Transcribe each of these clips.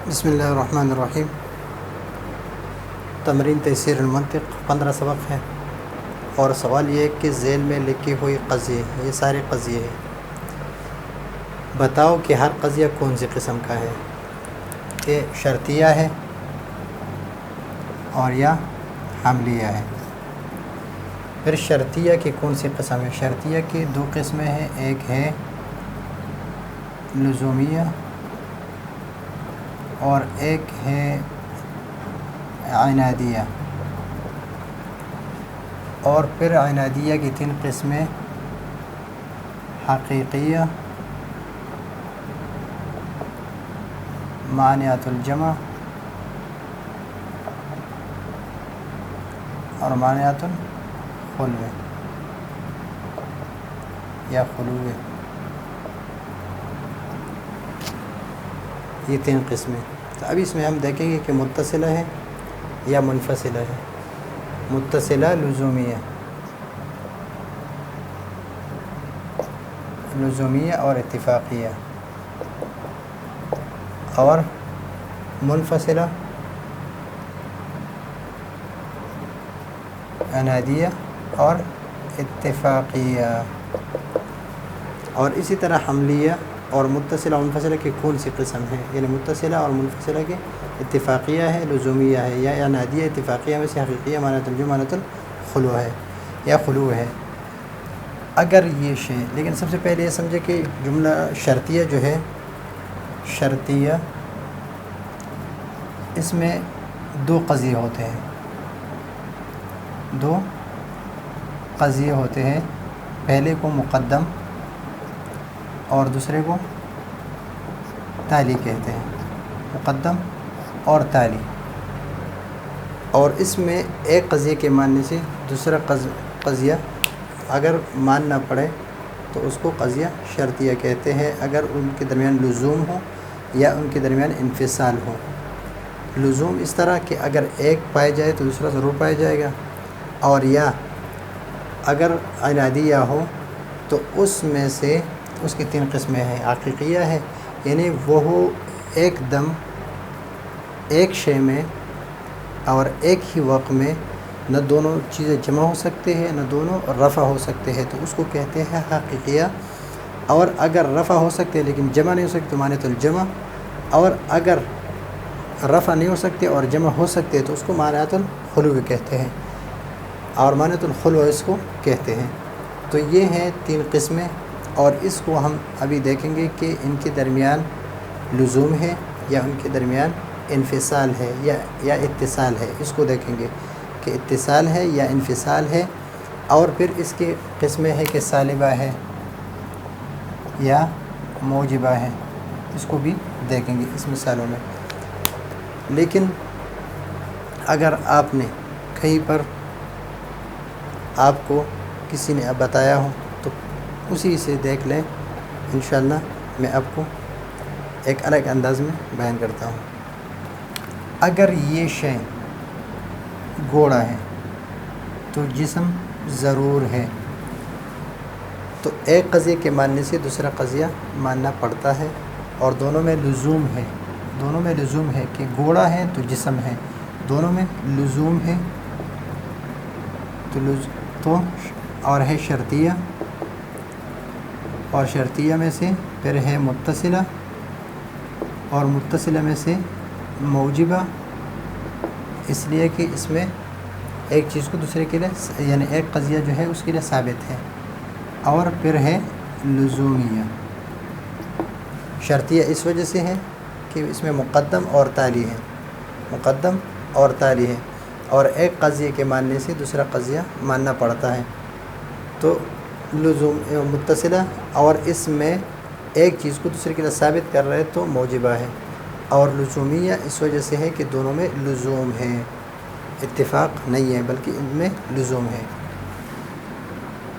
بسم اللہ الرحمن الرحیم۔ تمرین تیسیر المنطق 15 سبق ہے، اور سوال یہ ہے کہ ذیل میں لکھی ہوئی قضیے، یہ سارے قضیے ہیں، بتاؤ کہ ہر قضیہ کون سی قسم کا ہے، کہ شرطیہ ہے اور یا حملیہ ہے۔ پھر شرطیہ کی کون سی قسم ہے؟ شرطیہ کی دو قسمیں ہیں، ایک ہے لزومیہ اور ایک ہے عنادیہ۔ اور پھر عنادیہ کی 3 قسمیں، حقیقیہ، مانعۃ الجمع اور مانعۃ الخلو یا خلو۔ یہ 3 قسمیں۔ تو اب اس میں ہم دیکھیں گے کہ متصلہ ہے یا منفصلہ ہے۔ متصلہ لزومیہ اور اتفاقیہ، اور منفصلہ عنادیہ اور اتفاقیہ۔ اور اسی طرح حملیہ اور متصلہ اور منفصلہ کی کون سی قسم ہے، یعنی متصلہ اور منفصلہ کی اتفاقیہ ہے، لزومیہ ہے، یا عنادیہ۔ اتفاقیہ میں سے حقیقیہ، مانعۃ الجمع، مانعۃ الخلو ہے یا خلو ہے۔ اگر یہ شے، لیکن سب سے پہلے یہ سمجھے کہ جملہ شرطیہ جو ہے، شرطیہ اس میں 2 قضیے ہوتے ہیں، 2 قضیے ہوتے ہیں، پہلے کو مقدم اور دوسرے کو تالی کہتے ہیں، مقدم اور تالی۔ اور اس میں ایک قضیے کے ماننے سے دوسرا قضیہ اگر ماننا پڑے تو اس کو قضیہ شرطیہ کہتے ہیں، اگر ان کے درمیان لزوم ہو یا ان کے درمیان انفصال ہو۔ لزوم اس طرح کہ اگر ایک پائے جائے تو دوسرا ضرور پایا جائے گا، اور یا اگر عنادیہ ہو تو اس میں سے اس کی 3 قسمیں ہیں۔ حقیقیہ ہے، یعنی وہ ایک دم ایک شے میں اور ایک ہی وقت میں نہ دونوں چیزیں جمع ہو سکتے ہیں نہ دونوں رفع ہو سکتے ہیں، تو اس کو کہتے ہیں حقیقیہ۔ اور اگر رفع ہو سکتے ہیں لیکن جمع نہیں ہو سکتے تو مانعۃ الجمع، اور اگر رفع نہیں ہو سکتے اور جمع ہو سکتے تو اس کو مانعۃ الخلو کہتے ہیں، اور مانعۃ الخلو اس کو کہتے ہیں۔ تو یہ ہیں 3 قسمیں، اور اس کو ہم ابھی دیکھیں گے کہ ان کے درمیان لزوم ہے یا ان کے درمیان انفصال ہے یا اتصال ہے۔ اس کو دیکھیں گے کہ اتصال ہے یا انفصال ہے، اور پھر اس کی قسمیں ہے کہ سالبہ ہے یا موجبہ ہے، اس کو بھی دیکھیں گے اس مثالوں میں۔ لیکن اگر آپ نے کہیں پر آپ کو کسی نے بتایا ہو تو اسی سے دیکھ لیں، انشاءاللہ میں آپ کو ایک الگ انداز میں بیان کرتا ہوں۔ اگر یہ شے گوڑا ہے تو جسم ضرور ہے، تو ایک قضیے کے ماننے سے دوسرا قضیہ ماننا پڑتا ہے، اور دونوں میں لزوم ہے، دونوں میں لزوم ہے کہ گوڑا ہے تو جسم ہے، دونوں میں لزوم ہے۔ تو اور ہے شرطیہ، اور شرطیہ میں سے پھر ہے متصلہ، اور متصلہ میں سے موجبہ، اس لیے کہ اس میں ایک چیز کو دوسرے کے لیے، یعنی ایک قضیہ جو ہے اس کے لیے ثابت ہے، اور پھر ہے لزومیہ۔ شرطیہ اس وجہ سے ہے کہ اس میں مقدم اور تالی ہے، مقدم اور تالی ہے، اور ایک قضیے کے ماننے سے دوسرا قضیہ ماننا پڑتا ہے، تو لزوم متصلہ، اور اس میں ایک چیز کو دوسرے کے لیے ثابت کر رہے تو موجبہ ہے، اور لزومیہ اس وجہ سے ہے کہ دونوں میں لزوم ہے، اتفاق نہیں ہے بلکہ ان میں لزوم ہے۔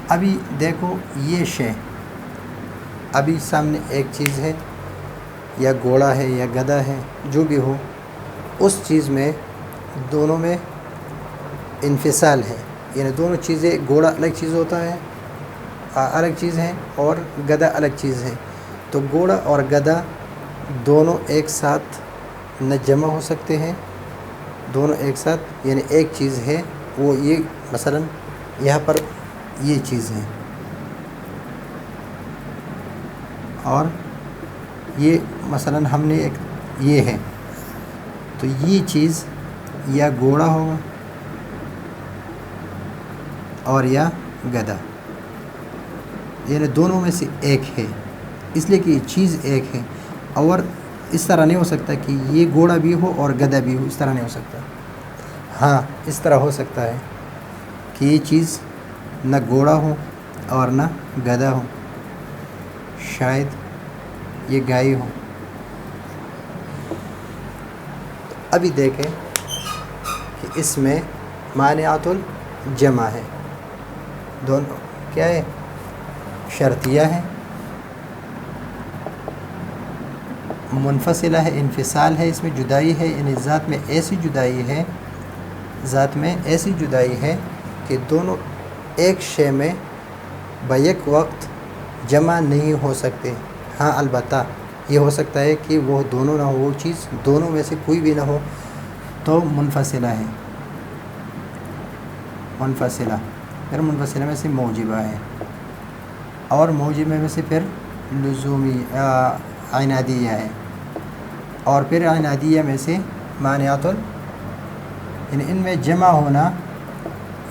ابھی دیکھو یہ شے، ابھی سامنے ایک چیز ہے، یا گھوڑا ہے یا گدھا ہے، جو بھی ہو، اس چیز میں دونوں میں انفصال ہے، یعنی دونوں چیزیں، گھوڑا الگ چیز ہوتا ہے، الگ چیز ہے، اور گدھا الگ چیز ہے، تو گھوڑا اور گدھا دونوں ایک ساتھ نہ جمع ہو سکتے ہیں دونوں ایک ساتھ، یعنی ایک چیز ہے وہ یہ مثلا یہاں پر یہ چیز ہے اور یہ مثلا ہم نے ایک یہ ہے، تو یہ چیز یا گھوڑا ہوگا اور یا گدھا، یعنی دونوں میں سے ایک ہے، اس لیے کہ یہ چیز ایک ہے۔ اور اس طرح نہیں ہو سکتا کہ یہ گھوڑا بھی ہو اور گدھا بھی ہو، اس طرح نہیں ہو سکتا۔ ہاں اس طرح ہو سکتا ہے کہ یہ چیز نہ گھوڑا ہو اور نہ گدھا ہو، شاید یہ گائے ہو۔ ابھی دیکھیں کہ اس میں مانعات الجمع ہے، دونوں کیا ہے؟ شرطیہ ہے، منفصلہ ہے، انفصال ہے، اس میں جدائی ہے، یعنی ذات میں ایسی جدائی ہے کہ دونوں ایک شے میں بیک وقت جمع نہیں ہو سکتے۔ ہاں البتہ یہ ہو سکتا ہے کہ وہ دونوں نہ ہو، وہ چیز دونوں میں سے کوئی بھی نہ ہو تو منفصلہ ہے، منفصلہ، پھر منفصلہ میں سے موجبہ ہے، اور موجبہ میں سے پھر لزومی عنادیہ ہے، اور پھر عنادیہ میں سے مانعات یعنی ان میں جمع ہونا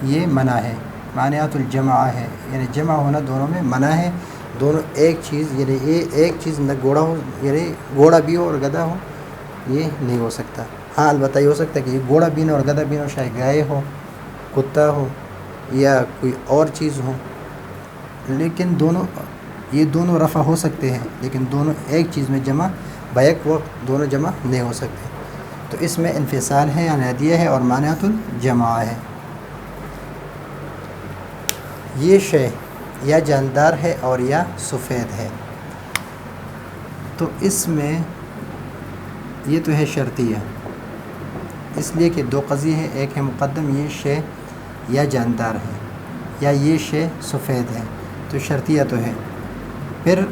یہ منع ہے، مانعات الجمع ہے، یعنی جمع ہونا دونوں میں منع ہے۔ دونوں ایک چیز، یعنی یہ ایک چیز نہ گھوڑا ہو، یعنی گھوڑا بھی ہو اور گدھا ہو، یہ نہیں ہو سکتا۔ ہاں البتہ یہ ہو سکتا ہے کہ یہ گھوڑا بھی نہ اور گدھا بھی نہ ہو، شاید گائے ہو، کتا ہو یا کوئی اور چیز ہو، لیکن یہ دونوں رفع ہو سکتے ہیں، لیکن دونوں ایک چیز میں جمع بیک وقت دونوں جمع نہیں ہو سکتے۔ تو اس میں انفصال ہے، عنادیہ ہے اور مانعات الجمع ہے۔ یہ شے یا جاندار ہے اور یا سفید ہے، تو اس میں یہ تو ہے شرطیہ، اس لیے کہ دو قضیے ہیں، ایک ہے مقدم، یہ شے یا جاندار ہے یا یہ شے سفید ہے، تو شرطیہ تو ہے۔ پھر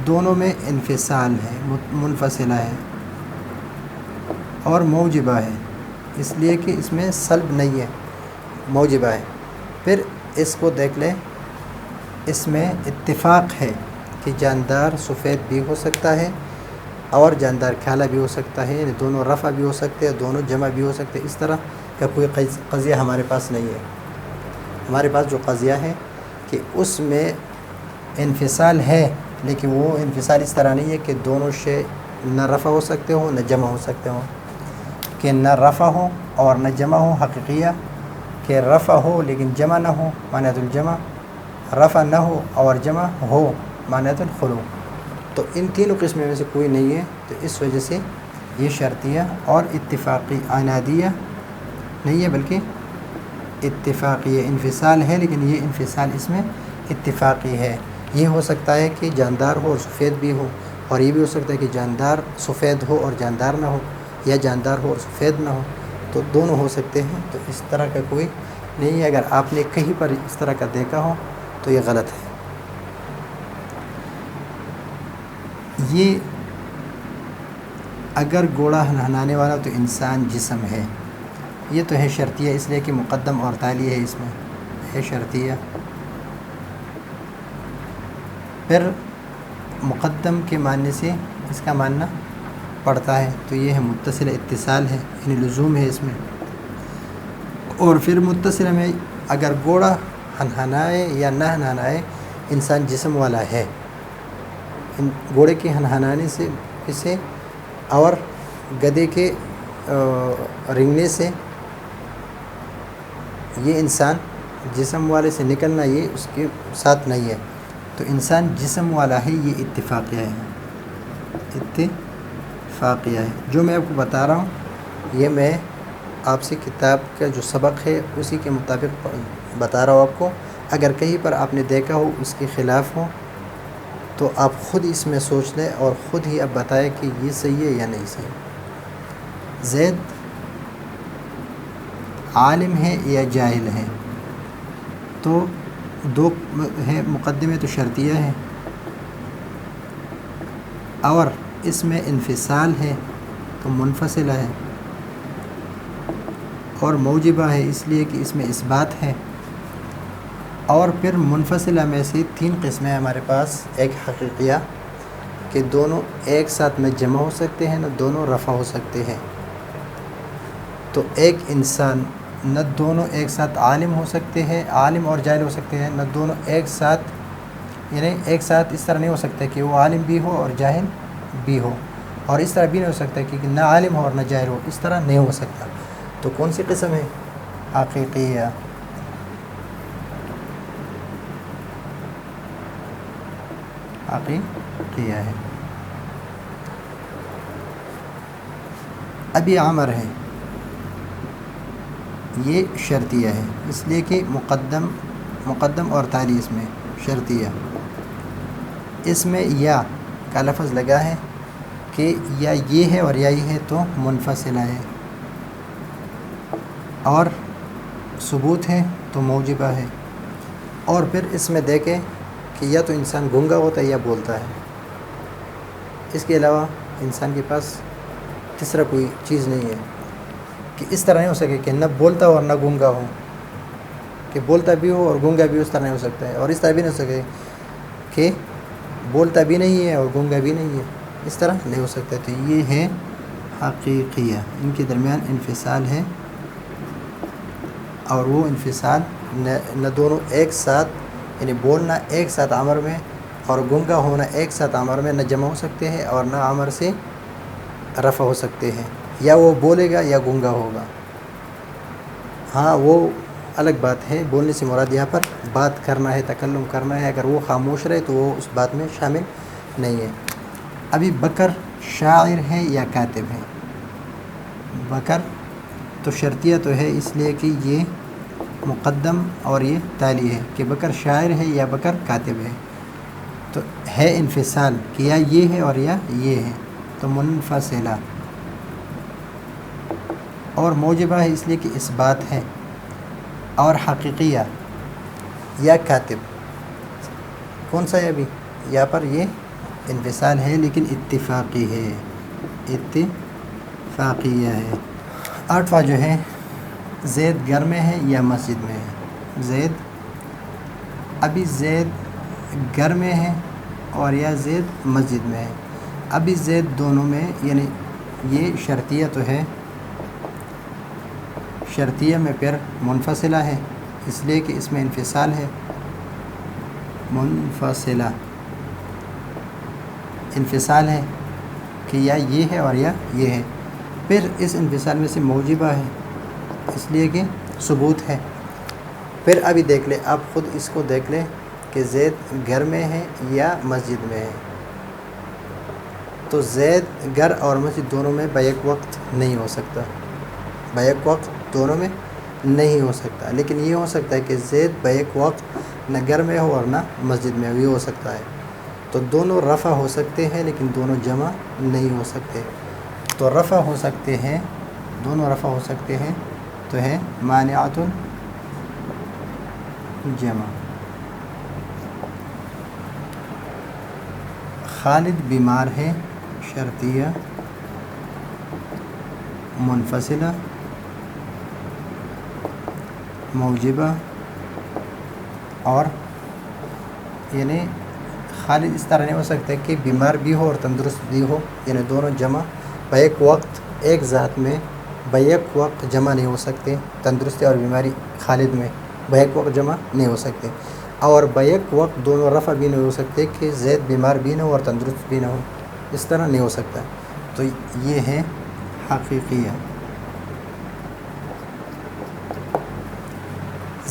دونوں میں انفصال ہے، منفصلہ ہے اور موجبہ ہے، اس لیے کہ اس میں سلب نہیں ہے، موجبہ ہے۔ پھر اس کو دیکھ لیں، اس میں اتفاق ہے کہ جاندار سفید بھی ہو سکتا ہے اور جاندار کالا بھی ہو سکتا ہے، یعنی دونوں رفع بھی ہو سکتے ہیں، دونوں جمع بھی ہو سکتے ہیں۔ اس طرح کا کوئی قضیہ ہمارے پاس نہیں ہے۔ ہمارے پاس جو قضیہ ہے کہ اس میں انفصال ہے، لیکن وہ انفصال اس طرح نہیں ہے کہ دونوں شے نہ رفع ہو سکتے ہوں نہ جمع ہو سکتے ہوں، کہ نہ رفع ہو اور نہ جمع ہو، حقیقیہ کہ رفع ہو لیکن جمع نہ ہو، مانعات الجمع، رفع نہ ہو اور جمع ہو، مانعات الخلو۔ تو ان تینوں قسمیں میں سے کوئی نہیں ہے، تو اس وجہ سے یہ شرطیہ اور اتفاقی، عنادیہ نہیں ہے بلکہ اتفاقی ہے۔ انفصال ہے لیکن یہ انفصال اس میں اتفاقی ہے۔ یہ ہو سکتا ہے کہ جاندار ہو اور سفید بھی ہو، اور یہ بھی ہو سکتا ہے کہ جاندار سفید ہو اور جاندار نہ ہو، یا جاندار ہو اور سفید نہ ہو، تو دونوں ہو سکتے ہیں۔ تو اس طرح کا کوئی نہیں ہے۔ اگر آپ نے کہیں پر اس طرح کا دیکھا ہو تو یہ غلط ہے۔ یہ اگر گھوڑا نہلانے والا تو انسان جسم ہے، یہ تو ہے شرطیہ، اس لیے کہ مقدم اور تالی ہے، اس میں ہے شرطیہ۔ پھر مقدم کے معنی سے اس کا معنی پڑتا ہے، تو یہ ہے متصل، اتصال ہے، یعنی لزوم ہے اس میں۔ اور پھر متصل میں اگر گھوڑا ہنہنائے یا نہ ہنہنائے، انسان جسم والا ہے، گھوڑے کے ہنہنانے سے اسے اور گدھے کے رنگنے سے یہ انسان جسم والے سے نکلنا یہ اس کے ساتھ نہیں ہے، تو انسان جسم والا ہے، یہ اتفاقیہ ہے، اتفاقیہ ہے۔ جو میں آپ کو بتا رہا ہوں یہ میں آپ سے کتاب کا جو سبق ہے اسی کے مطابق بتا رہا ہوں آپ کو۔ اگر کہیں پر آپ نے دیکھا ہو اس کے خلاف ہو تو آپ خود اس میں سوچ لیں اور خود ہی اب بتائیں کہ یہ صحیح ہے یا نہیں صحیح۔ زید عالم ہے یا جاہل ہے، تو دو ہے، مقدمے تو شرطیہ ہے اور اس میں انفصال ہے، تو منفصلہ ہے، اور موجبہ ہے اس لیے کہ اس میں اثبات ہے۔ اور پھر منفصلہ میں سے 3 قسمیں ہمارے پاس، ایک حقیقیہ کہ دونوں ایک ساتھ میں جمع ہو سکتے ہیں، نہ دونوں رفع ہو سکتے ہیں۔ تو ایک انسان نہ دونوں ایک ساتھ عالم ہو سکتے ہیں، عالم اور جاہل ہو سکتے ہیں، نہ دونوں ایک ساتھ، یعنی ایک ساتھ اس طرح نہیں ہو سکتا کہ وہ عالم بھی ہو اور جاہل بھی ہو، اور اس طرح بھی نہیں ہو سکتا کہ نہ عالم ہو اور نہ جاہل ہو، اس طرح نہیں ہو سکتا۔ تو کون سی قسم ہے؟ حقیقیہ۔ حقیقیہ ہے۔ ابھی عمر ہے، یہ شرطیہ ہے، اس لیے کہ مقدم اور تالی اس میں شرطیہ، اس میں یا کا لفظ لگا ہے کہ یا یہ ہے اور یا یہ ہے تو منفصلہ ہے، اور ثبوت ہے تو موجبہ ہے۔ اور پھر اس میں دیکھیں کہ یا تو انسان گونگا ہوتا ہے یا بولتا ہے، اس کے علاوہ انسان کے پاس تیسرا کوئی چیز نہیں ہے کہ اس طرح نہیں ہو سکے کہ نہ بولتا ہو اور نہ گونگا ہو، کہ بولتا بھی ہو اور گونگا بھی، اس طرح نہیں ہو سکتا ہے، اور اس طرح بھی نہیں ہو سکے کہ بولتا بھی نہیں ہے اور گونگا بھی نہیں ہے، اس طرح نہیں ہو سکتا۔ تو یہ ہے حقیقیہ، ان کے درمیان انفصال ہے، اور وہ انفصال نہ دونوں ایک ساتھ، یعنی بولنا ایک ساتھ عمر میں اور گونگا ہونا ایک ساتھ عمر میں نہ جمع ہو سکتے ہیں اور نہ عمر سے رفع ہو سکتے ہیں، یا وہ بولے گا یا گونگا ہوگا۔ ہاں وہ الگ بات ہے، بولنے سے مراد یہاں پر بات کرنا ہے، تکلم کرنا ہے، اگر وہ خاموش رہے تو وہ اس بات میں شامل نہیں ہے۔ ابھی بکر شاعر ہے یا کاتب ہے؟ بکر تو شرطیہ تو ہے، اس لیے کہ یہ مقدم اور یہ تالی ہے کہ بکر شاعر ہے یا بکر کاتب ہے، تو ہے انفصال کہ یا یہ ہے اور یا یہ ہے، تو منفصلہ۔ اور موجبہ ہے اس لیے کہ اثبات ہے، اور حقیقیہ یا کاتب کون سا ہے؟ ابھی یہاں پر یہ انفصال ہے لیکن اتفاقی ہے، اتفاقیہ ہے۔ 8واں جو ہے زید گھر میں ہے یا مسجد میں ہے؟ زید، ابھی زید گھر میں ہے اور یا زید مسجد میں ہے۔ ابھی زید دونوں میں، یعنی یہ شرطیہ تو ہے، شرطیہ میں پھر منفصلہ ہے، اس لیے کہ اس میں انفصال ہے، منفصلہ انفصال ہے کہ یا یہ ہے اور یا یہ ہے۔ پھر اس انفصال میں سے موجبہ ہے، اس لیے کہ ثبوت ہے۔ پھر ابھی دیکھ لیں، آپ خود اس کو دیکھ لیں کہ زید گھر میں ہے یا مسجد میں ہے، تو زید گھر اور مسجد دونوں میں بیک وقت نہیں ہو سکتا، بیک وقت دونوں میں نہیں ہو سکتا، لیکن یہ ہو سکتا ہے کہ زید بیک وقت نہ گھر میں ہو اور نہ مسجد میں ہو، یہ ہو سکتا ہے۔ تو دونوں رفع ہو سکتے ہیں لیکن دونوں جمع نہیں ہو سکتے۔ تو رفع ہو سکتے ہیں، دونوں رفع ہو سکتے ہیں، تو ہے مانعۃ الجمع۔ خالد بیمار ہے، شرطیہ، منفصلہ، موجبہ، اور یعنی خالد اس طرح نہیں ہو سکتا کہ بیمار بھی ہو اور تندرست بھی ہو، یعنی دونوں جمع بیک وقت ایک ذات میں بیک وقت جمع نہیں ہو سکتے، تندرستی اور بیماری خالد میں بیک وقت جمع نہیں ہو سکتے، اور بیک وقت دونوں رفع بھی نہیں ہو سکتے کہ زید بیمار بھی نہ ہو اور تندرست بھی نہ ہو، اس طرح نہیں ہو سکتا۔ تو یہ ہے حقیقیہ۔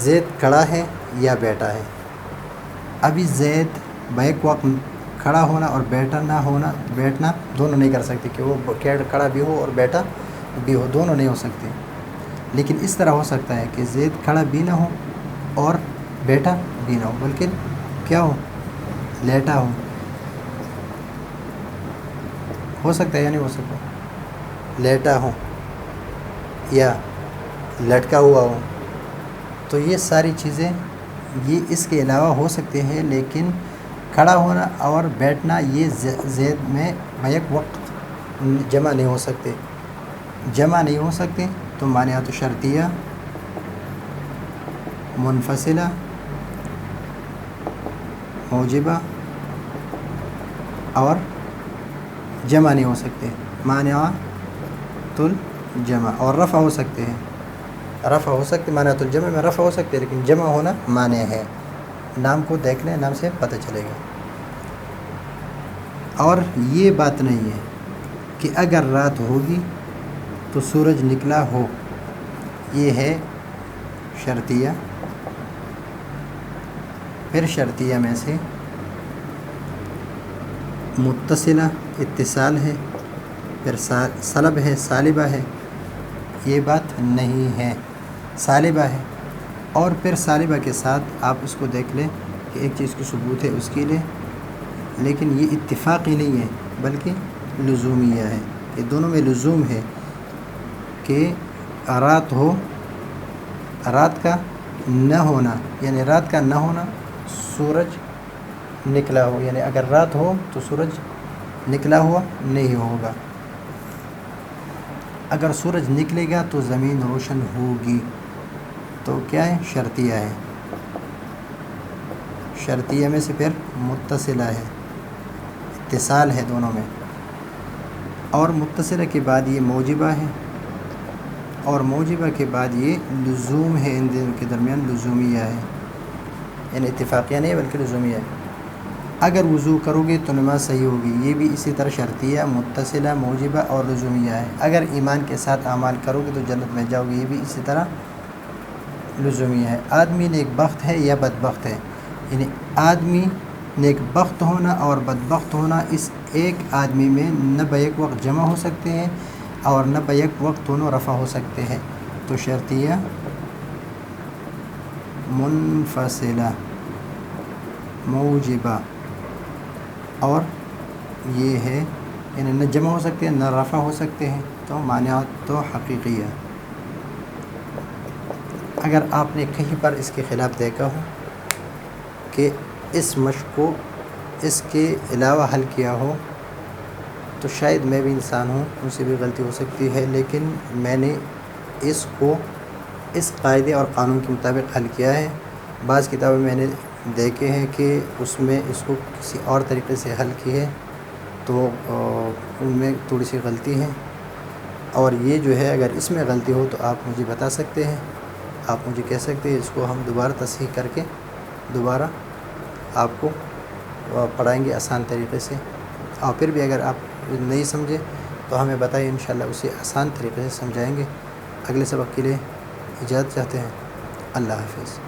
زید کھڑا ہے یا بیٹھا ہے؟ ابھی زید بیک وقت کھڑا ہونا اور بیٹھنا دونوں نہیں کر سکتے کہ وہ کھڑا بھی ہو اور بیٹھا بھی ہو، دونوں نہیں ہو سکتے، لیکن اس طرح ہو سکتا ہے کہ زید کھڑا بھی نہ ہو اور بیٹھا بھی نہ ہو، بلکہ کیا ہو، لیٹا ہو سکتا ہے یا نہیں ہو سکتا؟ لیٹا ہو یا لٹکا ہوا ہو، تو یہ ساری چیزیں یہ اس کے علاوہ ہو سکتے ہیں، لیکن کھڑا ہونا اور بیٹھنا یہ زید میں بیک وقت جمع نہیں ہو سکتے. جمع نہیں ہو سکتے تو مانعات شرطیہ منفصلہ موجبہ اور جمع نہیں ہو سکتے. مانعات الجمع اور رفع ہو سکتے ہیں. رفع ہو سکتے مانعات الجمع میں رفع ہو سکتے لیکن جمع ہونا مانع ہے. نام کو دیکھ لیں, نام سے پتہ چلے گا. اور یہ بات نہیں ہے کہ اگر رات ہوگی تو سورج نکلا ہو. یہ ہے شرطیہ. پھر شرطیہ میں سے متصلہ اتصال ہے, پھر سلب ہے, سالبہ ہے. یہ بات نہیں ہے, سالبہ ہے. اور پھر سالبہ کے ساتھ آپ اس کو دیکھ لیں کہ ایک چیز کی ثبوت ہے اس کے لیے, لیکن یہ اتفاقی نہیں ہے بلکہ لزومیہ ہے. یہ دونوں میں لزوم ہے کہ رات ہو, رات کا نہ ہونا یعنی رات کا نہ ہونا, سورج نکلا ہو. یعنی اگر رات ہو تو سورج نکلا ہوا نہیں ہوگا. اگر سورج نکلے گا تو زمین روشن ہوگی. تو کیا ہے؟ شرطیہ ہے. شرطیہ میں سے پھر متصلہ ہے, اتصال ہے دونوں میں. اور متصلہ کے بعد یہ موجبہ ہے, اور موجبہ کے بعد یہ لزوم ہے. ان دونوں کے درمیان لزومیہ ہے, یعنی اتفاقیہ نہیں بلکہ لزومیہ ہے. اگر وضو کرو گے تو نماز صحیح ہوگی. یہ بھی اسی طرح شرطیہ, متصلہ, موجبہ اور لزومیہ ہے. اگر ایمان کے ساتھ اعمال کرو گے تو جنت میں جاؤ گے. یہ بھی اسی طرح لزومیہ ہے. آدمی نیک بخت ہے یا بدبخت ہے, یعنی آدمی نیک بخت ہونا اور بدبخت ہونا اس ایک آدمی میں نہ بیک وقت جمع ہو سکتے ہیں اور نہ بیک وقت دونوں رفع ہو سکتے ہیں. تو شرطیہ منفصلہ, موجبہ, اور یہ ہے یعنی نہ جمع ہو سکتے ہیں نہ رفع ہو سکتے ہیں. تو مانعات تو حقیقیہ. اگر آپ نے کہیں پر اس کے خلاف دیکھا ہو کہ اس مشق کو اس کے علاوہ حل کیا ہو تو شاید میں بھی انسان ہوں, مجھ سے بھی غلطی ہو سکتی ہے, لیکن میں نے اس کو اس قاعدے اور قانون کے مطابق حل کیا ہے. بعض کتابیں میں نے دیکھے ہیں کہ اس میں اس کو کسی اور طریقے سے حل کی ہے تو ان میں تھوڑی سی غلطی ہے. اور یہ جو ہے اگر اس میں غلطی ہو تو آپ مجھے بتا سکتے ہیں, آپ مجھے کہہ سکتے ہیں. اس کو ہم دوبارہ تصحیح کر کے دوبارہ آپ کو پڑھائیں گے آسان طریقے سے. اور پھر بھی اگر آپ نہیں سمجھے تو ہمیں بتائیے, انشاءاللہ اسے آسان طریقے سے سمجھائیں گے. اگلے سبق کے لیے اجازت چاہتے ہیں. اللہ حافظ.